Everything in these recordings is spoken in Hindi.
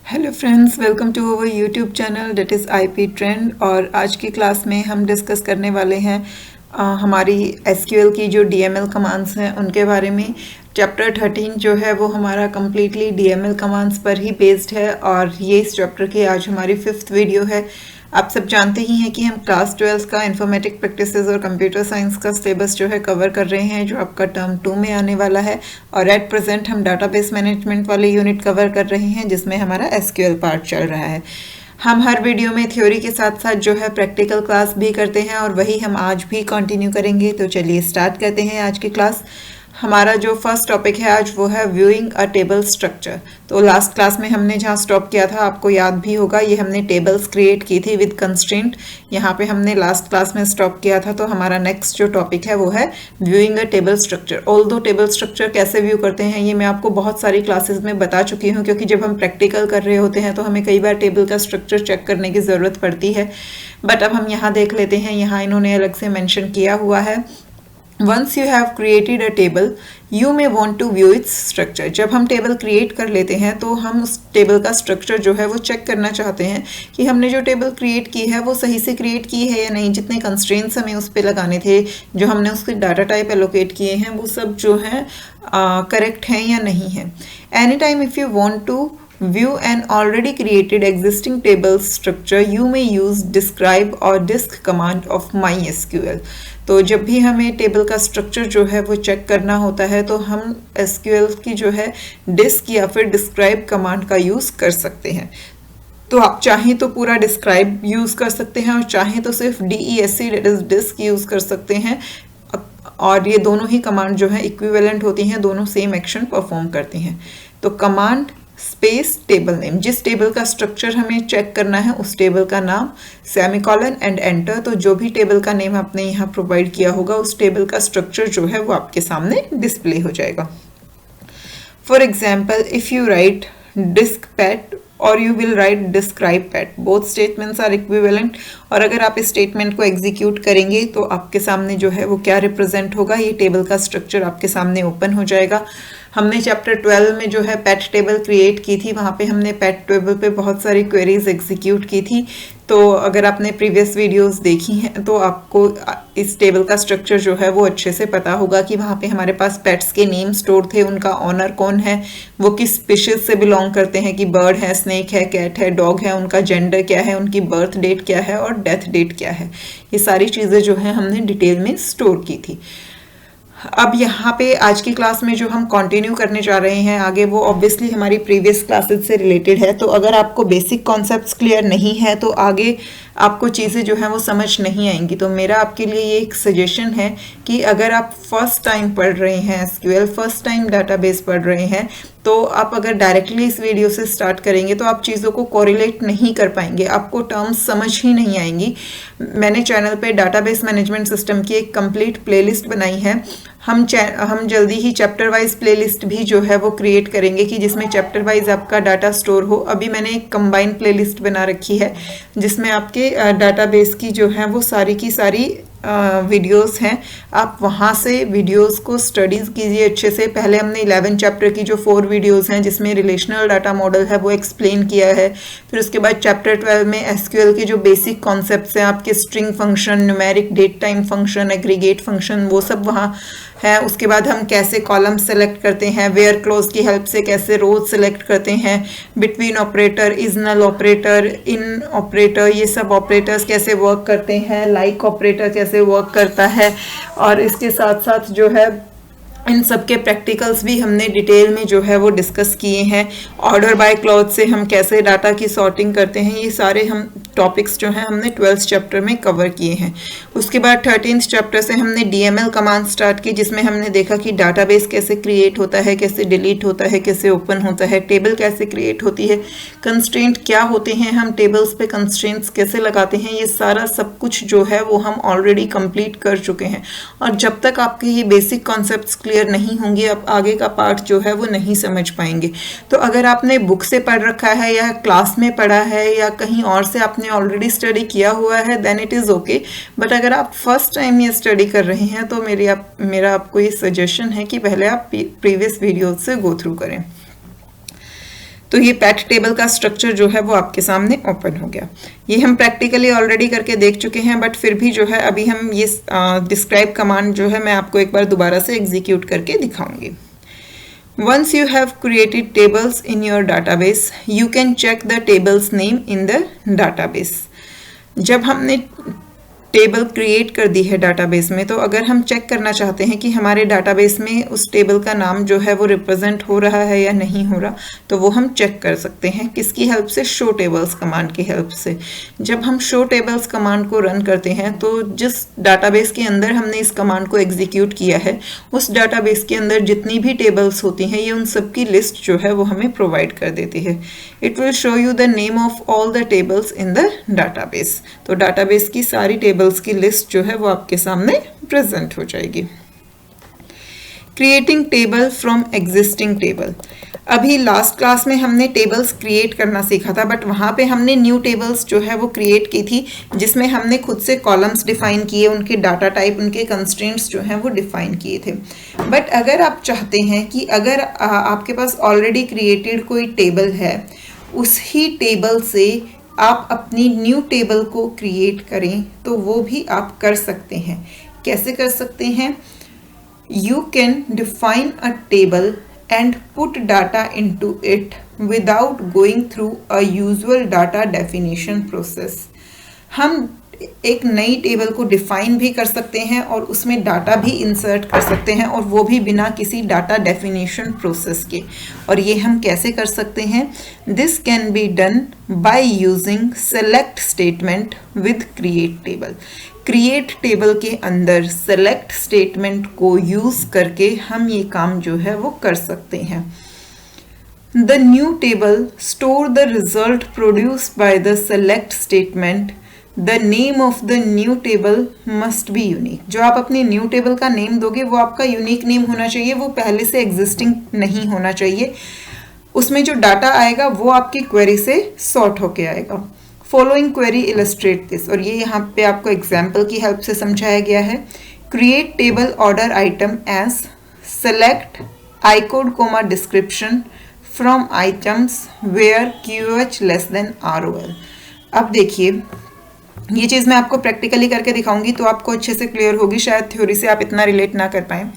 Hello friends, welcome to our YouTube channel that is IP trend. और आज की क्लास में हम डिस्कस करने वाले हैं हमारी एसक्यूएल की जो डीएमएल कमांड्स हैं उनके बारे में। चैप्टर 13 जो है वो हमारा कम्प्लीटली डीएमएल कमांड्स पर ही बेस्ड है और ये इस चैप्टर की आज हमारी 5th वीडियो है। आप सब जानते ही हैं कि हम क्लास 12 का इन्फॉर्मेटिक प्रैक्टिसेस और कंप्यूटर साइंस का सिलेबस जो है कवर कर रहे हैं, जो आपका टर्म 2 में आने वाला है। और एट प्रेजेंट हम डाटाबेस मैनेजमेंट वाले यूनिट कवर कर रहे हैं जिसमें हमारा एसक्यूएल पार्ट चल रहा है। हम हर वीडियो में थ्योरी के साथ साथ जो है प्रैक्टिकल क्लास भी करते हैं और वही हम आज भी कंटिन्यू करेंगे। तो चलिए स्टार्ट करते हैं आज की क्लास। हमारा जो फर्स्ट टॉपिक है आज वो है व्यूइंग अ टेबल स्ट्रक्चर। तो लास्ट क्लास में हमने जहाँ स्टॉप किया था आपको याद भी होगा, ये हमने टेबल्स क्रिएट की थी विद कंस्ट्रेंट। यहाँ पे हमने लास्ट क्लास में स्टॉप किया था। तो हमारा नेक्स्ट जो टॉपिक है वो है व्यूइंग अ table structure. Although table structure कैसे व्यू करते हैं ये मैं आपको बहुत सारी क्लासेस में बता चुकी हूँ, क्योंकि जब हम प्रैक्टिकल कर रहे होते हैं तो हमें कई बार टेबल का स्ट्रक्चर चेक करने की ज़रूरत पड़ती है। बट अब हम यहाँ देख लेते हैं, यहाँ इन्होंने अलग से मैंशन किया हुआ है, Once you have created a table, you may want to view its structure। जब हम टेबल क्रिएट कर लेते हैं तो हम उस टेबल का स्ट्रक्चर जो है वो चेक करना चाहते हैं कि हमने जो टेबल क्रिएट की है वो सही से क्रिएट की है या नहीं, जितने कंस्ट्रेंट्स हमें उस पर लगाने थे, जो हमने उसके डाटा टाइप एलोकेट किए हैं वो सब जो है करेक्ट हैं या नहीं है। Any time if you want to view an already created existing table structure, you may use describe or disk command of MySQL। तो जब भी हमें टेबल का स्ट्रक्चर जो है वो चेक करना होता है तो हम एसक्यूएल की जो है डिस्क या फिर डिस्क्राइब कमांड का यूज़ कर सकते हैं। तो आप चाहें तो पूरा डिस्क्राइब यूज़ कर सकते हैं और चाहें तो सिर्फ DESC that is desc use कर सकते हैं। और ये दोनों ही कमांड जो है इक्विवेलेंट होती हैं, दोनों सेम एक्शन परफॉर्म करती हैं। तो कमांड स्पेस टेबल नेम, जिस टेबल का स्ट्रक्चर हमें चेक करना है उस टेबल का नाम, सेमीकोलन एंड एंटर। तो जो भी टेबल का नेम आपने यहाँ प्रोवाइड किया होगा उस टेबल का स्ट्रक्चर जो है वो आपके सामने डिस्प्ले हो जाएगा। For example, if you write desc pet और you will write describe pet, both statements are equivalent. और अगर आप इस स्टेटमेंट को एग्जीक्यूट करेंगे तो आपके सामने जो है वो क्या रिप्रेजेंट होगा, ये टेबल का स्ट्रक्चर आपके सामने ओपन हो जाएगा। हमने चैप्टर 12 में जो है पैट टेबल क्रिएट की थी, वहाँ पे हमने पैट टेबल पे बहुत सारी क्वेरीज एग्जीक्यूट की थी। तो अगर आपने प्रीवियस वीडियोस देखी हैं तो आपको इस टेबल का स्ट्रक्चर जो है वो अच्छे से पता होगा कि वहाँ पे हमारे पास पेट्स के नेम स्टोर थे, उनका ऑनर कौन है, वो किस स्पीशीज से बिलोंग करते हैं, कि बर्ड है, स्नेक है, कैट है, डॉग है, उनका जेंडर क्या है, उनकी बर्थ डेट क्या है और डेथ डेट क्या है। ये सारी चीज़ें जो है हमने डिटेल में स्टोर की थी। अब यहाँ पे आज की क्लास में जो हम कंटिन्यू करने जा रहे हैं आगे, वो ऑब्वियसली हमारी प्रीवियस क्लासेस से रिलेटेड है। तो अगर आपको बेसिक कॉन्सेप्ट्स क्लियर नहीं है तो आगे आपको चीज़ें जो हैं वो समझ नहीं आएंगी। तो मेरा आपके लिए ये एक सजेशन है कि अगर आप फर्स्ट टाइम पढ़ रहे हैं एसक्यूएल, फर्स्ट टाइम डाटाबेस पढ़ रहे हैं, तो आप अगर डायरेक्टली इस वीडियो से स्टार्ट करेंगे तो आप चीज़ों को कोरिलेट नहीं कर पाएंगे, आपको टर्म्स समझ ही नहीं आएंगी। मैंने चैनल पे डाटाबेस मैनेजमेंट सिस्टम की एक कंप्लीट प्लेलिस्ट बनाई है। हम जल्दी ही चैप्टर वाइज प्लेलिस्ट भी जो है वो क्रिएट करेंगे कि जिसमें चैप्टर वाइज आपका डाटा स्टोर हो। अभी मैंने एक कंबाइन प्लेलिस्ट बना रखी है जिसमें आपके डाटाबेस की जो है वो सारी की सारी वीडियोस हैं। आप वहाँ से वीडियोस को स्टडीज़ कीजिए अच्छे से। पहले हमने 11 चैप्टर की जो 4 वीडियोस हैं जिसमें रिलेशनल डाटा मॉडल है वो एक्सप्लेन किया है। फिर उसके बाद चैप्टर 12 में एसक्यूएल के जो बेसिक कॉन्सेप्ट्स हैं, आपके string function, numeric date time function, aggregate function, वो सब वहाँ है। उसके बाद हम कैसे कॉलम सेलेक्ट करते हैं, वेयर क्लोज की हेल्प से कैसे रोज सेलेक्ट करते हैं, between operator, is null operator, in operator, ये सब ऑपरेटर्स कैसे वर्क करते हैं, लाइक ऑपरेटर कैसे वर्क करता है। और इसके साथ साथ जो है इन सब के प्रैक्टिकल्स भी हमने डिटेल में जो है वो डिस्कस किए हैं। ऑर्डर बाय क्लॉज से हम कैसे डाटा की सॉर्टिंग करते हैं, ये सारे हम टॉपिक्स जो हैं हमने 12th चैप्टर में कवर किए हैं। उसके बाद 13th चैप्टर से हमने डीएमएल कमांड स्टार्ट की, जिसमें हमने देखा कि डाटाबेस कैसे क्रिएट होता है, कैसे डिलीट होता है, कैसे ओपन होता है, टेबल कैसे क्रिएट होती है, कंस्ट्रेंट क्या होते हैं, हम टेबल्स पे कंस्ट्रेंट्स कैसे लगाते हैं, ये सारा सब कुछ जो है वो हम ऑलरेडी कंप्लीट कर चुके हैं। और जब तक आपके ये बेसिक कॉन्सेप्ट्स क्लियर नहीं होंगे आप आगे का पार्ट जो है वो नहीं समझ पाएंगे। तो अगर आपने बुक से पढ़ रखा है या क्लास में पढ़ा है या कहीं और से आपने ऑलरेडी स्टडी किया हुआ है then it is okay. But अगर आप फर्स्ट टाइम ये स्टडी कर रहे हैं तो मेरा आपको ये सजेशन है कि पहले आप प्रीवियस वीडियो से गो थ्रू करें। तो ये पैट टेबल का स्ट्रक्चर जो है वो आपके सामने ओपन हो गया। ये हम प्रैक्टिकली ऑलरेडी करके देख चुके हैं, बट फिर भी जो है अभी हम ये डिस्क्राइब कमांड जो है मैं आपको एक बार दोबारा से एग्जीक्यूट करके दिखाऊंगी। Once you have created tables in your database, you can check the table's name in the database. जब हमने टेबल क्रिएट कर दी है डाटाबेस में, तो अगर हम चेक करना चाहते हैं कि हमारे डाटाबेस में उस टेबल का नाम जो है वो रिप्रेजेंट हो रहा है या नहीं हो रहा, तो वो हम चेक कर सकते हैं किसकी हेल्प से, शो टेबल्स कमांड की हेल्प से। जब हम शो टेबल्स कमांड को रन करते हैं तो जिस डाटाबेस के अंदर हमने इस कमांड को एग्जीक्यूट किया है, उस डाटाबेस के अंदर जितनी भी टेबल्स होती हैं, ये उन सब की लिस्ट जो है वो हमें प्रोवाइड कर देती है। It will show you the name of all the tables in the database. तो डाटाबेस की सारी टेबल्स की लिस्ट जो है वो आपके सामने प्रेजेंट हो जाएगी। Creating table from existing table. अभी लास्ट क्लास में हमने टेबल्स क्रिएट करना सीखा था, बट वहाँ पे हमने न्यू टेबल्स जो है वो क्रिएट की थी, जिसमें हमने खुद से कॉलम्स डिफाइन किए, उनके डाटा टाइप, उनके कंस्ट्रेंट्स जो हैं वो डिफाइन किए थे। बट अगर आप चाहते हैं कि अगर आपके पास ऑलरेडी क्रिएटेड कोई टेबल है, उसी टेबल से आप अपनी न्यू टेबल को क्रिएट करें, तो वो भी आप कर सकते हैं। कैसे कर सकते हैं? You can define a table and put data into it without going through a usual data definition process. हम एक नई टेबल को डिफाइन भी कर सकते हैं और उसमें डाटा भी इंसर्ट कर सकते हैं, और वो भी बिना किसी डाटा डेफिनेशन प्रोसेस के। और ये हम कैसे कर सकते हैं? This can be done by using select statement with create table. Create table के अंदर सेलेक्ट स्टेटमेंट को यूज करके हम ये काम जो है वो कर सकते हैं। The new table store the result produced by the select statement. The name of the new table must be unique. जो आप अपनी न्यू टेबल का नेम दोगे वो आपका यूनिक नेम होना चाहिए, वो पहले से एग्जिस्टिंग नहीं होना चाहिए। उसमें जो डाटा आएगा वो आपकी क्वेरी से सॉर्ट होके आएगा। फॉलोइंग क्वेरी इलस्ट्रेट दिस, और ये यहाँ पे आपको एग्जाम्पल की हेल्प से समझाया गया है। Create table order item as select I code comma description from items where QH less than ROL। अब देखिए, ये चीज़ मैं आपको प्रैक्टिकली करके दिखाऊंगी तो आपको अच्छे से क्लियर होगी, शायद थ्योरी से आप इतना रिलेट ना कर पाएँ।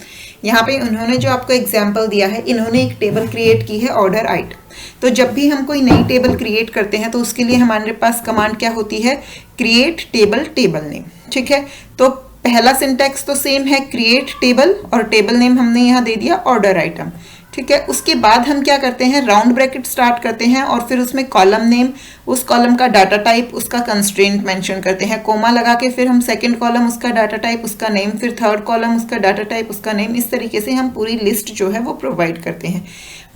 यहाँ पे उन्होंने जो आपको एग्जाम्पल दिया है, इन्होंने एक टेबल क्रिएट की है ऑर्डर आइटम। तो जब भी हम कोई नई टेबल क्रिएट करते हैं तो उसके लिए हमारे पास कमांड क्या होती है? Create table table name. ठीक है, तो पहला सिंटैक्स तो सेम है, क्रिएट टेबल, और टेबल नेम हमने यहाँ दे दिया ऑर्डर आइटम। ठीक है, उसके बाद हम क्या करते हैं? राउंड ब्रैकेट स्टार्ट करते हैं और फिर उसमें कॉलम नेम, उस कॉलम का डाटा टाइप, उसका कंस्ट्रेंट मेंशन करते हैं, कोमा लगा के फिर हम सेकंड कॉलम उसका डाटा टाइप उसका नेम, फिर थर्ड कॉलम उसका डाटा टाइप उसका नेम। इस तरीके से हम पूरी लिस्ट जो है वो प्रोवाइड करते हैं।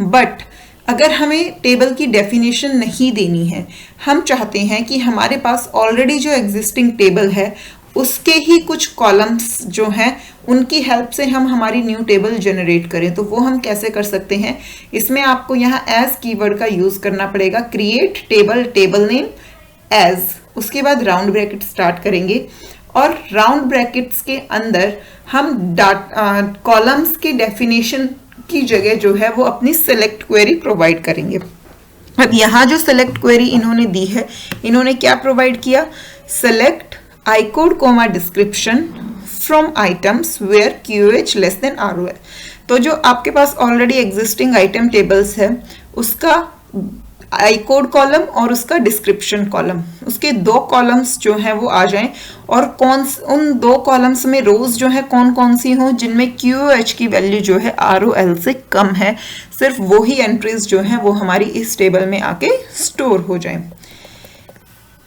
बट अगर हमें टेबल की डेफिनेशन नहीं देनी है, हम चाहते हैं कि हमारे पास ऑलरेडी जो एग्जिस्टिंग टेबल है उसके ही कुछ कॉलम्स जो हैं उनकी हेल्प से हम हमारी न्यू टेबल जनरेट करें, तो वो हम कैसे कर सकते हैं? इसमें आपको यहाँ एज कीवर्ड का यूज करना पड़ेगा। Create table table name as, उसके बाद राउंड ब्रैकेट स्टार्ट करेंगे और राउंड ब्रैकेट्स के अंदर हम कॉलम्स की डेफिनेशन की जगह जो है वो अपनी सेलेक्ट क्वेरी प्रोवाइड करेंगे। अब यहाँ जो सेलेक्ट क्वेरी इन्होंने दी है, इन्होंने क्या प्रोवाइड किया? Select I code comma description from items where QH less than ROL। तो जो आपके पास ऑलरेडी एग्जिस्टिंग आइटम टेबल्स है उसका आई कोड कॉलम और उसका डिस्क्रिप्शन कॉलम, उसके दो कॉलम्स जो हैं वो आ जाएं, और उन दो कॉलम्स में रोज जो है कौन कौन सी हों जिनमें QH की वैल्यू जो है ROL से कम है, सिर्फ वो ही एंट्रीज जो हैं वो हमारी इस टेबल में आके स्टोर हो जाएं।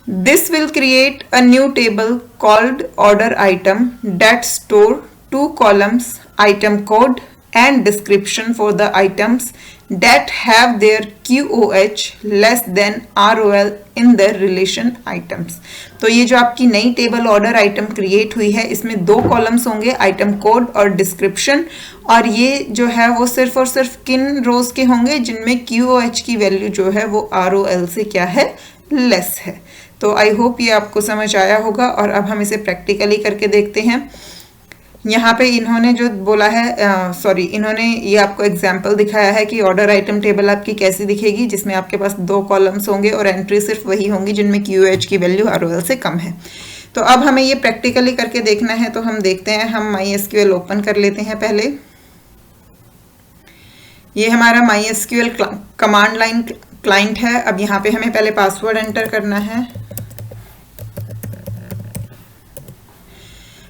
This will create a new table called order item that store two columns, item code and description for the items that have their QOH less than ROL in the relation items। तो ये जो आपकी नई टेबल ऑर्डर आइटम क्रिएट हुई है, इसमें दो कॉलम्स होंगे, आइटम कोड और डिस्क्रिप्शन, और ये जो है वो सिर्फ और सिर्फ किन रोज के होंगे जिनमें QOH की वैल्यू जो है वो ROL से क्या है? लेस है। तो आई होप ये आपको समझ आया होगा, और अब हम इसे प्रैक्टिकली करके देखते हैं। यहाँ पे इन्होंने जो बोला है, इन्होंने ये आपको एग्जाम्पल दिखाया है कि ऑर्डर आइटम टेबल आपकी कैसी दिखेगी, जिसमें आपके पास 2 कॉलम्स होंगे और एंट्री सिर्फ वही होंगी जिनमें QH की वैल्यू ROL से कम है। तो अब हमें ये प्रैक्टिकली करके देखना है, तो हम देखते हैं, हम MySQL ओपन कर लेते हैं। पहले ये हमारा MySQL कमांड लाइन क्लाइंट है। अब यहाँ पे हमें पहले पासवर्ड एंटर करना है।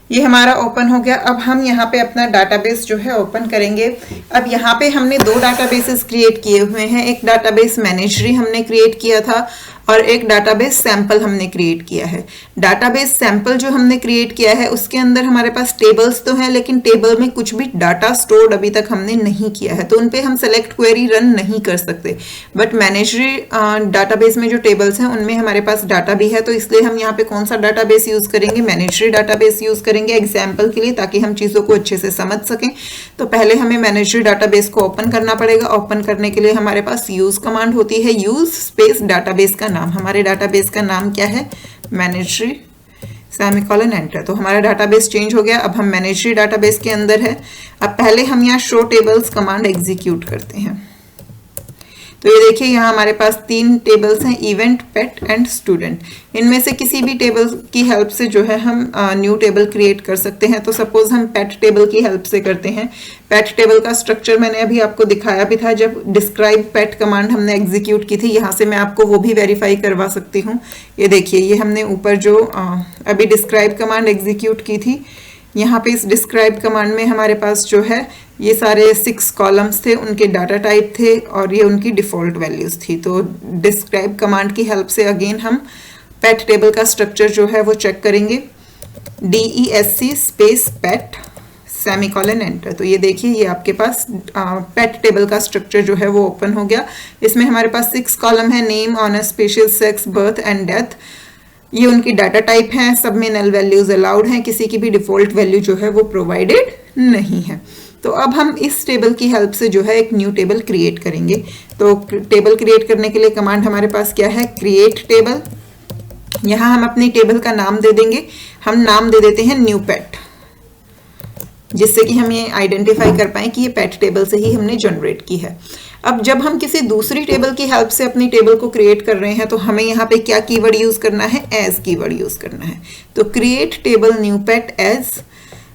ये हमारा ओपन हो गया। अब हम यहाँ पे अपना डाटाबेस जो है ओपन करेंगे। अब यहाँ पे हमने 2 डाटाबेसेस क्रिएट किए हुए हैं। एक डाटाबेस मैनेजरी हमने क्रिएट किया था और एक डाटाबेस सैंपल हमने क्रिएट किया है। डाटाबेस सैंपल जो हमने क्रिएट किया है उसके अंदर हमारे पास टेबल्स तो हैं, लेकिन टेबल में कुछ भी डाटा स्टोर्ड अभी तक हमने नहीं किया है, तो उन पे हम सेलेक्ट क्वेरी रन नहीं कर सकते। बट मैनेजरी डाटाबेस में जो टेबल्स हैं उनमें हमारे पास डाटा भी है, तो इसलिए हम यहाँ पे कौन सा डाटाबेस यूज करेंगे, मैनेजरी डाटाबेस यूज करेंगे एग्जाम्पल के लिए, ताकि हम चीज़ों को अच्छे से समझ सकें। तो पहले हमें मैनेजरी डाटाबेस को ओपन करना पड़ेगा। ओपन करने के लिए हमारे पास यूज कमांड होती है, यूज स्पेस डाटाबेस का नाम। हमारे डाटाबेस का नाम क्या है, मैनेजरी सेमीकोलन एंटर। तो हमारा डाटाबेस चेंज हो गया। अब हम मैनेजरी डाटाबेस के अंदर है। अब पहले हम यहाँ शो टेबल्स कमांड एग्जीक्यूट करते हैं। तो ये देखिए यहाँ हमारे पास 3 टेबल्स हैं, इवेंट, पेट एंड स्टूडेंट। इनमें से किसी भी टेबल की हेल्प से जो है हम न्यू टेबल क्रिएट कर सकते हैं। तो सपोज हम पेट टेबल की हेल्प से करते हैं। पेट टेबल का स्ट्रक्चर मैंने अभी आपको दिखाया भी था जब डिस्क्राइब पेट कमांड हमने एग्जीक्यूट की थी। यहाँ से मैं आपको वो भी वेरीफाई करवा सकती हूँ। ये देखिए, ये हमने ऊपर जो अभी डिस्क्राइब कमांड एग्जीक्यूट की थी, यहाँ पे इस डिस्क्राइब कमांड में हमारे पास जो है ये सारे 6 कॉलम्स थे, उनके डाटा टाइप थे और ये उनकी डिफ़ॉल्ट वैल्यूज़ थी। तो डिस्क्राइब कमांड की हेल्प से अगेन हम पेट टेबल का स्ट्रक्चर जो है वो चेक करेंगे। DESC स्पेस पेट सेमीकोलन एंटर। तो ये देखिए, ये आपके पास पेट टेबल का स्ट्रक्चर जो है वो ओपन हो गया। इसमें हमारे पास 6 कॉलम है, name, owner, species, sex, birth and death. ये उनकी डाटा टाइप हैं, सब में नल वैल्यूज अलाउड हैं, किसी की भी डिफ़ॉल्ट वैल्यू जो है वो प्रोवाइडेड नहीं है। तो अब हम इस टेबल की हेल्प से जो है एक न्यू टेबल क्रिएट करेंगे। तो टेबल क्रिएट करने के लिए कमांड हमारे पास क्या है, क्रिएट टेबल। यहाँ हम अपनी टेबल का नाम दे देंगे। हम नाम दे देते हैं न्यू पेट, जिससे कि हम ये आइडेंटिफाई कर पाएं कि ये पेट टेबल से ही हमने जनरेट की है। अब जब हम किसी दूसरी टेबल की हेल्प से अपनी टेबल को क्रिएट कर रहे हैं तो हमें यहाँ पे क्या कीवर्ड यूज करना है, एज कीवर्ड यूज करना है। तो क्रिएट टेबल न्यू पेट एज,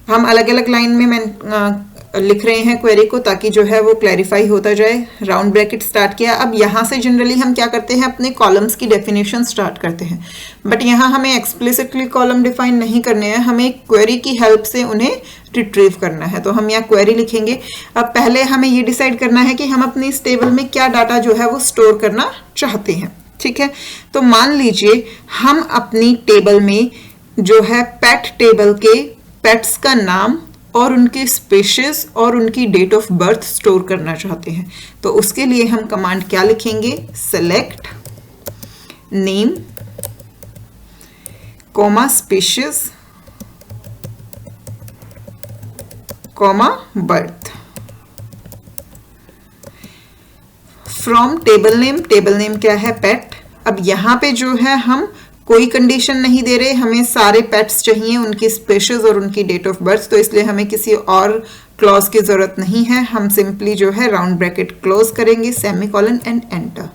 हम अलग अलग लाइन में लिख रहे हैं क्वेरी को ताकि जो है वो क्लैरिफाई होता जाए। राउंड ब्रैकेट स्टार्ट किया। अब यहाँ से जनरली हम क्या करते हैं, अपने कॉलम्स की डेफिनेशन स्टार्ट करते हैं, बट यहाँ हमें एक्सप्लिसिटली कॉलम डिफाइन नहीं करने हैं, हमें क्वेरी की हेल्प से उन्हें रिट्रीव करना है। तो हम यहाँ क्वेरी लिखेंगे। अब पहले हमें ये डिसाइड करना है कि हम अपनी इस टेबल में क्या डाटा जो है वो स्टोर करना चाहते हैं। ठीक है, तो मान लीजिए हम अपनी टेबल में जो है पेट टेबल के पेट्स का नाम और उनकी स्पेशीज और उनकी डेट ऑफ बर्थ स्टोर करना चाहते हैं। तो उसके लिए हम कमांड क्या लिखेंगे, select name comma species comma birth from table name. Table name क्या है, पेट। अब यहाँ पे जो है हम कोई कंडीशन नहीं दे रहे, हमें सारे पेट्स चाहिए, उनकी स्पेशीज और उनकी डेट ऑफ बर्थ, तो इसलिए हमें किसी और क्लॉज की जरूरत नहीं है। हम सिंपली जो है राउंड ब्रैकेट क्लोज करेंगे, सेमीकोलन एंड एंटर।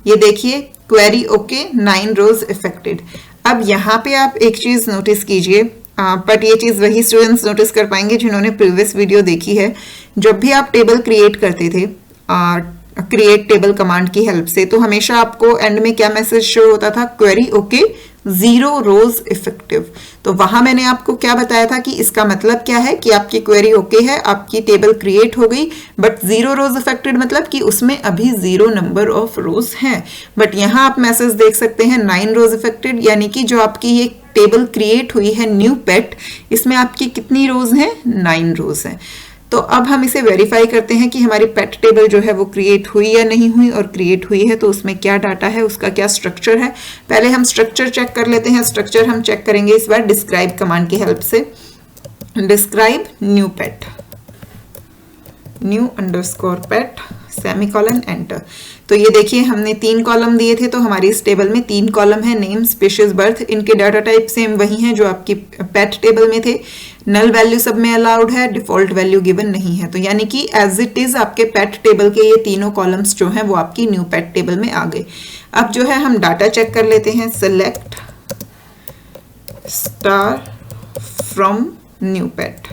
ये देखिए क्वेरी ओके, 9 रोज इफेक्टेड। अब यहाँ पे आप एक चीज नोटिस कीजिए, बट ये चीज वही स्टूडेंट्स नोटिस कर पाएंगे जिन्होंने प्रीवियस वीडियो देखी है। जब भी आप टेबल क्रिएट करते थे क्रिएट टेबल कमांड की हेल्प से, तो हमेशा आपको एंड में क्या मैसेज शो होता था, क्वेरी ओके 0 रोज इफेक्टिव। तो वहां मैंने आपको क्या बताया था कि इसका मतलब क्या है कि आपकी क्वेरी ओके है, आपकी टेबल क्रिएट हो गई, बट 0 रोज इफेक्टेड मतलब कि उसमें अभी 0 नंबर ऑफ रोज हैं। बट यहाँ आप मैसेज देख सकते हैं 9 रोज इफेक्टेड, यानी कि जो आपकी ये टेबल क्रिएट हुई है न्यू पेट, इसमें आपकी कितनी रोज हैं, 9 रोज हैं। तो अब हम इसे वेरीफाई करते हैं कि हमारी पेट टेबल जो है वो क्रिएट हुई या नहीं हुई, और क्रिएट हुई है तो उसमें क्या डाटा है, उसका क्या स्ट्रक्चर है। पहले हम स्ट्रक्चर चेक कर लेते हैं। स्ट्रक्चर हम चेक करेंगे इस बार डिस्क्राइब कमांड की हेल्प से। डिस्क्राइब न्यू पेट, न्यू अंडरस्कोर पेट, सेमीकोलन एंटर। तो ये देखिए हमने 3 कॉलम दिए थे, तो हमारी इस टेबल में 3 कॉलम है, नेम, स्पीशीज, बर्थ। इनके डाटा टाइप सेम वही हैं जो आपकी पेट टेबल में थे। नल वैल्यू सब में अलाउड है, डिफॉल्ट वैल्यू गिवन नहीं है। तो यानी कि एज इट इज आपके पेट टेबल के ये तीनों कॉलम्स जो हैं वो आपकी न्यू पेट टेबल में आ गए। अब जो है हम डाटा चेक कर लेते हैं। Select star from new pet,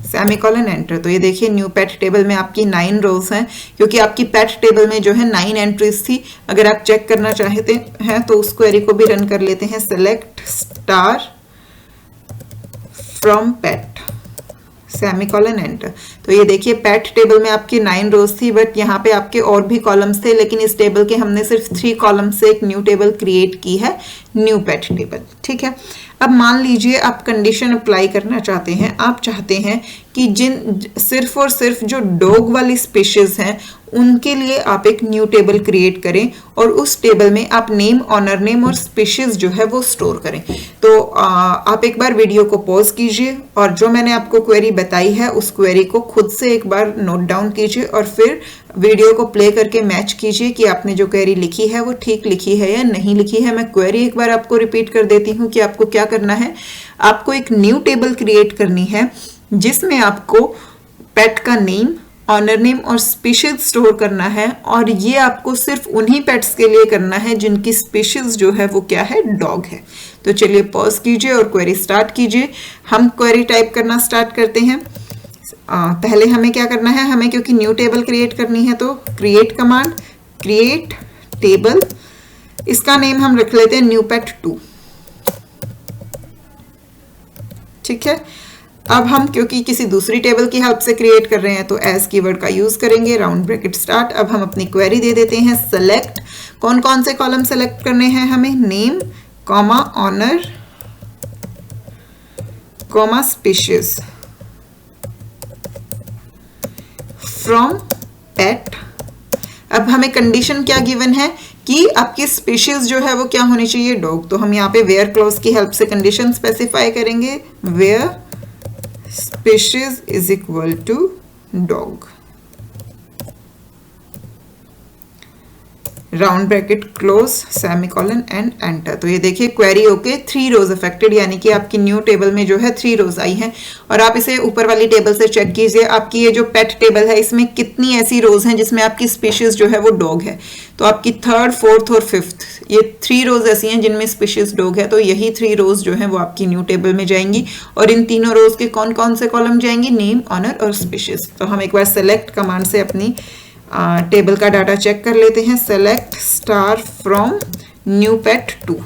semicolon enter. तो ये देखिए न्यू पेट टेबल में आपकी 9 रोज हैं, क्योंकि आपकी पेट टेबल में जो है 9 एंट्रीज थी। अगर आप चेक करना चाहते हैं तो उस क्वेरी को भी रन कर लेते हैं। Select star from pet, semicolon enter. तो ये देखिए पेट टेबल में आपकी 9 रोज थी, बट यहाँ पे आपके और भी कॉलम्स थे, लेकिन इस टेबल के हमने सिर्फ 3 कॉलम से एक न्यू टेबल क्रिएट की है, न्यू पेट टेबल। ठीक है, अब मान लीजिए आप कंडीशन अप्लाई करना चाहते हैं। आप चाहते हैं कि सिर्फ और सिर्फ जो डॉग वाली स्पीशीज हैं उनके लिए आप एक न्यू टेबल क्रिएट करें और उस टेबल में आप नेम, ऑनर नेम और स्पीशीज जो है वो स्टोर करें। तो आप एक बार वीडियो को पॉज कीजिए और जो मैंने आपको क्वेरी बताई है उस क्वेरी को खुद से एक बार नोट डाउन कीजिए और फिर वीडियो को प्ले करके मैच कीजिए कि आपने जो क्वेरी लिखी है वो ठीक लिखी है या नहीं लिखी है। मैं क्वेरी एक बार आपको रिपीट कर देती हूँ कि आपको क्या करना है। आपको एक न्यू टेबल क्रिएट करनी है जिसमें आपको पेट का नेम, ऑनर नेम और स्पीशीज स्टोर करना है, और ये आपको सिर्फ उन्हीं पेट्स के लिए करना है जिनकी स्पीशीज जो है वो क्या है, डॉग है। तो चलिए पॉज कीजिए और क्वेरी स्टार्ट कीजिए। हम क्वेरी टाइप करना स्टार्ट करते हैं। पहले हमें क्या करना है, हमें क्योंकि न्यू टेबल क्रिएट करनी है तो क्रिएट कमांड, क्रिएट टेबल, इसका नेम हम रख लेते हैं न्यू पेट 2। ठीक है, अब हम क्योंकि किसी दूसरी टेबल की हेल्प से क्रिएट कर रहे हैं तो एज कीवर्ड का यूज करेंगे, राउंड ब्रैकेट स्टार्ट। अब हम अपनी क्वेरी दे देते हैं सेलेक्ट, कौन कौन से कॉलम सेलेक्ट करने हैं हमें, name, comma, owner, comma, species, from pet. अब हमें कंडीशन क्या गिवन है कि आपकी स्पीशीज जो है वो क्या होनी चाहिए, डॉग। तो हम यहाँ पे वेयर क्लॉज की हेल्प से कंडीशन स्पेसिफाई करेंगे, where species is equal to dog, round bracket close, semicolon and enter. तो ये देखिए क्वेरी ओके, 3 रोज अफेक्टेड, यानी कि आपकी न्यू टेबल में जो है 3 रोज आई हैं। और आप इसे ऊपर वाली टेबल से चेक कीजिए, आपकी ये जो पेट टेबल है इसमें कितनी ऐसी रोज हैं जिसमें आपकी स्पीशीज जो है वो डॉग है। तो आपकी 3rd, 4th और 5th ये 3 रोज ऐसी हैं जिनमें स्पीशीज डॉग है। तो यही 3 रोज जो है वो आपकी न्यू टेबल में जाएंगी, और इन तीनों रोज के कौन कौन से कॉलम जाएंगी, नेम, ऑनर और स्पीशीज। तो हम एक बार सेलेक्ट कमांड से अपनी टेबल का डाटा चेक कर लेते हैं। Select star from new pet 2,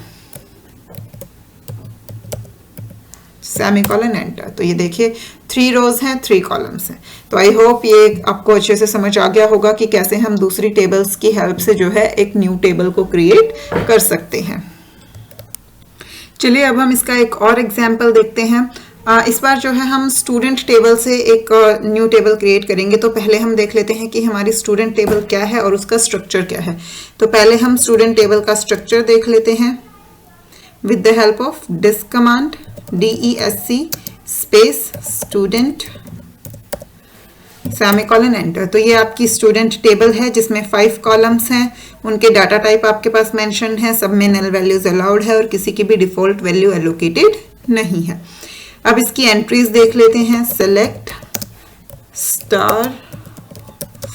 semicolon enter. तो ये देखिए 3 रोज हैं, 3 कॉलम्स हैं। तो आई होप ये आपको अच्छे से समझ आ गया होगा कि कैसे हम दूसरी टेबल्स की हेल्प से जो है एक न्यू टेबल को क्रिएट कर सकते हैं। चलिए अब हम इसका एक और एग्जाम्पल देखते हैं। इस बार जो है हम स्टूडेंट टेबल से एक न्यू टेबल क्रिएट करेंगे। तो पहले हम देख लेते हैं कि हमारी स्टूडेंट टेबल क्या है और उसका स्ट्रक्चर क्या है। तो पहले हम स्टूडेंट टेबल का स्ट्रक्चर देख लेते हैं with the help of desc command, DESC space student, semicolon enter. तो ये आपकी स्टूडेंट टेबल है जिसमें 5 कॉलम्स हैं, उनके डाटा टाइप आपके पास मेंशन है, सब में नल वैल्यूज अलाउड है और किसी की भी डिफॉल्ट वैल्यू एलोकेटेड नहीं है। अब इसकी एंट्रीज देख लेते हैं। सेलेक्ट स्टार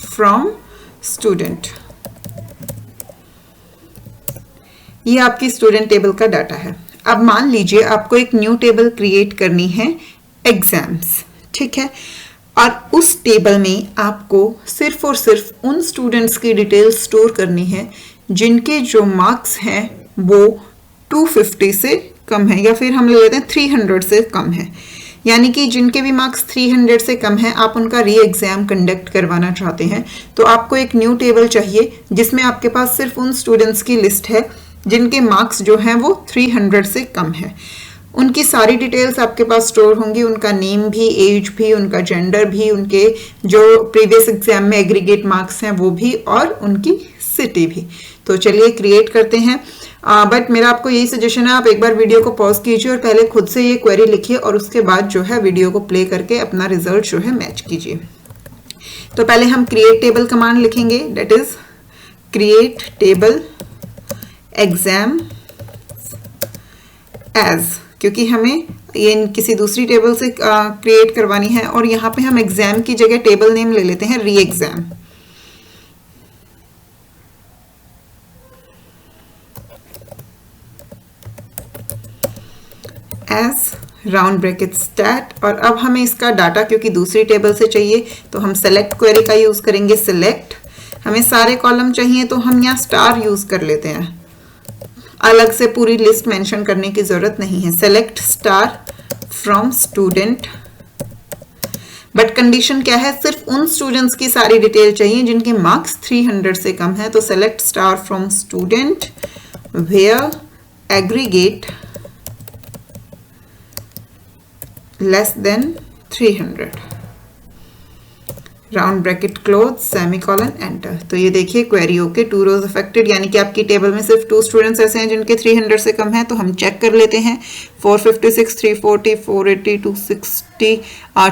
फ्रॉम स्टूडेंट, ये आपकी स्टूडेंट टेबल का डाटा है। अब मान लीजिए आपको एक न्यू टेबल क्रिएट करनी है एग्जाम्स, ठीक है, और उस टेबल में आपको सिर्फ और सिर्फ उन स्टूडेंट्स की डिटेल स्टोर करनी है जिनके जो मार्क्स हैं वो 250 से कम है, या फिर हम ले लेते हैं 300 से कम है। यानी कि जिनके भी मार्क्स 300 से कम है आप उनका री एग्जाम कंडक्ट करवाना चाहते हैं। तो आपको एक न्यू टेबल चाहिए जिसमें आपके पास सिर्फ उन स्टूडेंट्स की लिस्ट है जिनके मार्क्स जो हैं वो 300 से कम है। उनकी सारी डिटेल्स आपके पास स्टोर होंगी, उनका नेम भी, एज भी, उनका जेंडर भी, उनके जो प्रीवियस एग्जाम में एग्रीगेट मार्क्स हैं वो भी, और उनकी सिटी भी। तो चलिए क्रिएट करते हैं। बट मेरा आपको यही सजेशन है, आप एक बार वीडियो को पॉज कीजिए और पहले खुद से ये क्वेरी लिखिए और उसके बाद जो है वीडियो को प्ले करके अपना रिजल्ट जो है मैच कीजिए। तो पहले हम क्रिएट टेबल कमांड लिखेंगे, that is create table exam as, क्योंकि हमें ये किसी दूसरी टेबल से क्रिएट करवानी है और यहाँ पे हम एग्जाम की जगह टेबल नेम ले लेते हैं re exam. As round bracket start, और अब हमें इसका डाटा क्योंकि दूसरी टेबल से चाहिए तो हम सेलेक्ट क्वेरी का यूज करेंगे। सिलेक्ट, हमें सारे कॉलम चाहिए तो हम यहाँ स्टार यूज कर लेते हैं, अलग से पूरी लिस्ट मेंशन करने की जरूरत नहीं है। Select star from student, but condition क्या है, सिर्फ उन स्टूडेंट्स की सारी डिटेल चाहिए जिनके मार्क्स 300 से कम है। तो select star from student where aggregate less than 300, round bracket close, semicolon, enter. तो ये देखिए क्वेरी ओके, 2 रोज अफेक्टेड, यानी कि आपकी टेबल में सिर्फ 2 स्टूडेंट्स ऐसे हैं जिनके 300 से कम है। तो हम चेक कर लेते हैं, 456, 340, 480, 260,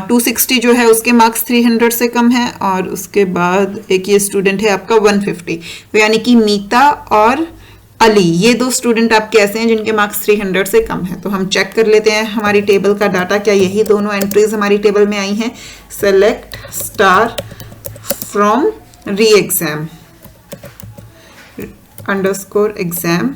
260 जो है उसके मार्क्स 300 से कम है, और उसके बाद एक ये स्टूडेंट है आपका 150, तो यानी कि मीता और अली, ये 2 स्टूडेंट आपके ऐसे हैं जिनके मार्क्स 300 से कम है। तो हम चेक कर लेते हैं हमारी टेबल का डाटा, क्या यही दोनों एंट्रीज हमारी टेबल में आई हैं। सेलेक्ट स्टार फ्रॉम री exam underscore exam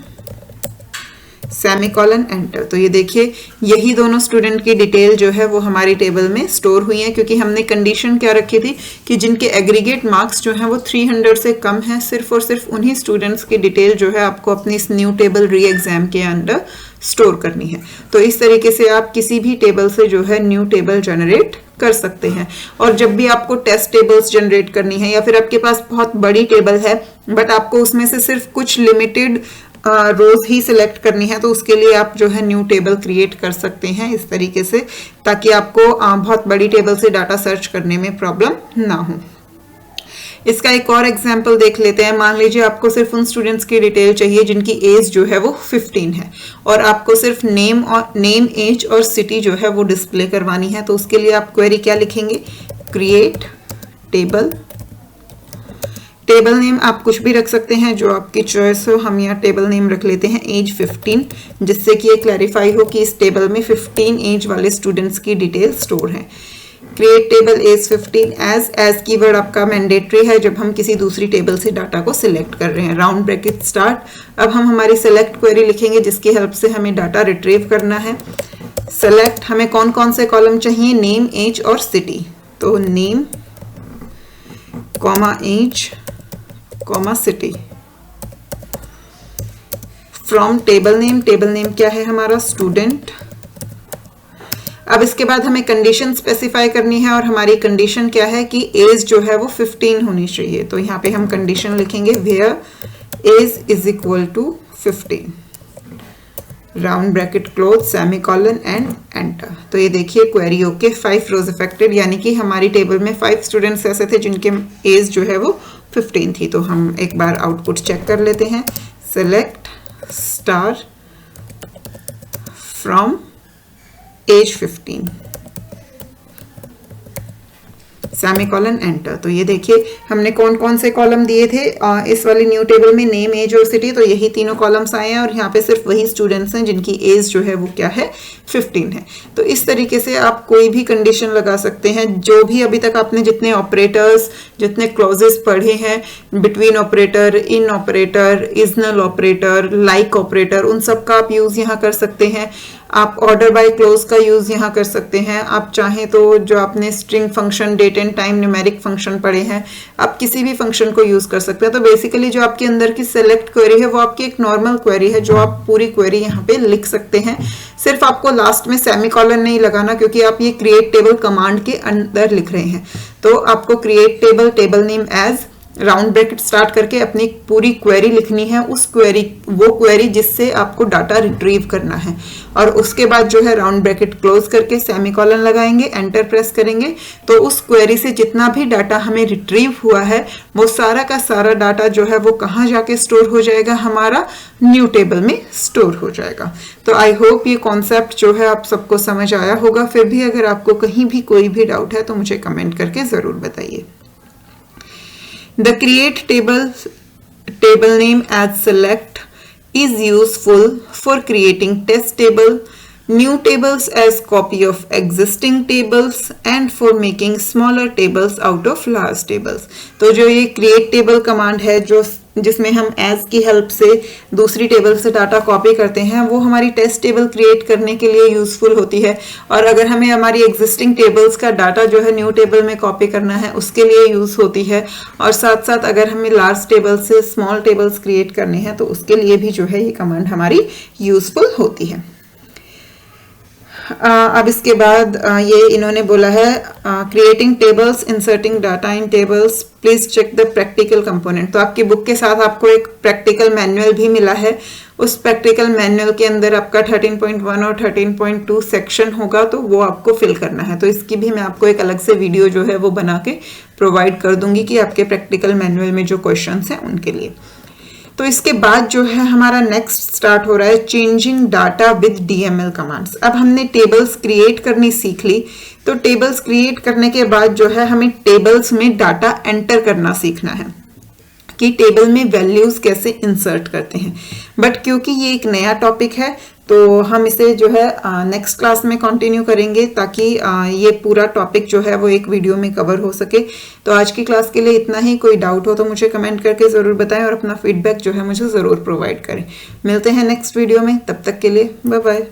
semicolon, enter. तो ये देखिए यही दोनों स्टूडेंट की डिटेल जो है वो हमारी टेबल में स्टोर हुई है, क्योंकि हमने कंडीशन क्या रखी थी कि जिनके एग्रीगेट मार्क्स जो है वो 300 से कम है, सिर्फ और सिर्फ उन्हीं स्टूडेंट्स की डिटेल जो है आपको अपनी इस न्यू टेबल री एग्जाम के अंदर स्टोर करनी है। तो इस तरीके से आप किसी भी टेबल से जो है न्यू टेबल जनरेट कर सकते हैं। और जब भी आपको टेस्ट टेबल्स जनरेट करनी है, या फिर आपके पास बहुत बड़ी टेबल है बट आपको उसमें से सिर्फ कुछ लिमिटेड रोज ही सिलेक्ट करनी है, तो उसके लिए आप जो है न्यू टेबल क्रिएट कर सकते हैं इस तरीके से, ताकि आपको बहुत बड़ी टेबल से डाटा सर्च करने में प्रॉब्लम ना हो। इसका एक और एग्जांपल देख लेते हैं। मान लीजिए आपको सिर्फ उन स्टूडेंट्स की डिटेल चाहिए जिनकी एज जो है वो 15 है, और आपको सिर्फ नेम एज और सिटी जो है वो डिस्प्ले करवानी है। तो उसके लिए आप क्वेरी क्या लिखेंगे, क्रिएट टेबल, टेबल नेम आप कुछ भी रख सकते हैं जो आपकी चॉइस हो। हम यहाँ टेबल नेम रख लेते हैं एज 15, जिससे कि ये क्लैरिफाई हो कि इस टेबल में 15 एज वाले स्टूडेंट्स की डिटेल स्टोर है। Create table age 15 as keyword आपका मैंडेटरी है जब हम किसी दूसरी टेबल से डाटा को सिलेक्ट कर रहे हैं। राउंड ब्रैकेट स्टार्ट, अब हम हमारी सेलेक्ट क्वेरी लिखेंगे जिसकी हेल्प से हमें डाटा रिट्रीव करना है। सेलेक्ट, हमें कौन कौन से कॉलम चाहिए, नेम एज और सिटी। तो name comma age comma city from table name, table name क्या है हमारा, स्टूडेंट। अब इसके बाद हमें कंडीशन स्पेसिफाई करनी है, और हमारी कंडीशन क्या है कि एज जो है वो 15 होनी चाहिए। तो यहाँ पे हम कंडीशन लिखेंगे where age is equal to 15, round bracket close, semicolon, and enter. तो ये देखिए क्वेरी ओके, 5 रोज अफेक्टेड, यानी कि हमारी टेबल में 5 स्टूडेंट्स ऐसे थे जिनके एज जो है वो 15 थी। तो हम एक बार आउटपुट चेक कर लेते हैं। Select star from age 15, semicolon, enter. तो ये देखिए हमने कौन कौन से कॉलम दिए थे इस वाली न्यू टेबल में, नेम एज और सिटी, तो यही तीनों कॉलम्स आए हैं, और यहाँ पे सिर्फ वही स्टूडेंट्स हैं जिनकी एज जो है वो क्या है, 15 है। तो इस तरीके से आप कोई भी कंडीशन लगा सकते हैं। जो भी अभी तक आपने जितने ऑपरेटर्स, जितने क्लॉजेस पढ़े हैं, between operator, in operator, इजनल operator, like operator, उन सब का आप यूज यहाँ कर सकते हैं। आप ऑर्डर बाय क्लोज का यूज यहाँ कर सकते हैं। आप चाहें तो जो आपने string function, date and time, numeric function पढ़े हैं, आप किसी भी फंक्शन को यूज कर सकते हैं। तो बेसिकली जो आपके अंदर की सेलेक्ट क्वेरी है वो आपकी एक नॉर्मल क्वेरी है, जो आप पूरी क्वेरी यहाँ पे लिख सकते हैं। सिर्फ आपको लास्ट में सेमीकोलन नहीं लगाना, क्योंकि आप ये क्रिएट टेबल कमांड के अंदर लिख रहे हैं। तो आपको create table, table name as, round bracket start करके अपनी पूरी क्वेरी लिखनी है, उस क्वेरी, वो क्वेरी जिससे आपको डाटा रिट्रीव करना है, और उसके बाद जो है राउंड ब्रैकेट क्लोज करके सेमीकोलन लगाएंगे, एंटर प्रेस करेंगे। तो उस क्वेरी से जितना भी डाटा हमें रिट्रीव हुआ है वो सारा का सारा डाटा जो है वो कहाँ जाके स्टोर हो जाएगा, हमारा न्यू टेबल में स्टोर हो जाएगा। तो आई होप ये कॉन्सेप्ट जो है आप सबको समझ आया होगा। फिर भी अगर आपको कहीं भी कोई भी डाउट है तो मुझे कमेंट करके जरूर बताइए। The create table name as select is useful for creating test table, new tables as copy of existing tables and for making smaller tables out of large tables. तो जो ये create table command है जिसमें हम as की हेल्प से दूसरी टेबल से डाटा कॉपी करते हैं, वो हमारी टेस्ट टेबल क्रिएट करने के लिए यूजफुल होती है। और अगर हमें हमारी एग्जिस्टिंग टेबल्स का डाटा जो है न्यू टेबल में कॉपी करना है उसके लिए यूज होती है। और साथ साथ अगर हमें लार्ज टेबल से स्मॉल टेबल्स क्रिएट करने हैं तो उसके लिए भी जो है ये कमांड हमारी यूजफुल होती है। अब इसके बाद ये इन्होंने बोला है creating tables, inserting data in tables, please check the practical component. तो आपकी बुक के साथ आपको एक प्रैक्टिकल मैनुअल भी मिला है। उस प्रैक्टिकल मैनुअल के अंदर आपका 13.1 और 13.2 सेक्शन होगा, तो वो आपको फिल करना है। तो इसकी भी मैं आपको एक अलग से वीडियो जो है वो बना के प्रोवाइड कर दूंगी कि आपके प्रैक्टिकल मैनुअल में जो क्वेश्चंस हैं उनके लिए। तो इसके बाद जो है हमारा नेक्स्ट स्टार्ट हो रहा है changing data with DML commands. अब हमने टेबल्स क्रिएट करनी सीख ली, तो टेबल्स क्रिएट करने के बाद जो है हमें टेबल्स में डाटा एंटर करना सीखना है कि टेबल में वैल्यूज कैसे इंसर्ट करते हैं। बट क्योंकि ये एक नया टॉपिक है तो हम इसे जो है नेक्स्ट क्लास में कंटिन्यू करेंगे ताकि ये पूरा टॉपिक जो है वो एक वीडियो में कवर हो सके। तो आज की क्लास के लिए इतना ही। कोई डाउट हो तो मुझे कमेंट करके ज़रूर बताएं और अपना फीडबैक जो है मुझे ज़रूर प्रोवाइड करें। मिलते हैं नेक्स्ट वीडियो में, तब तक के लिए बाय बाय।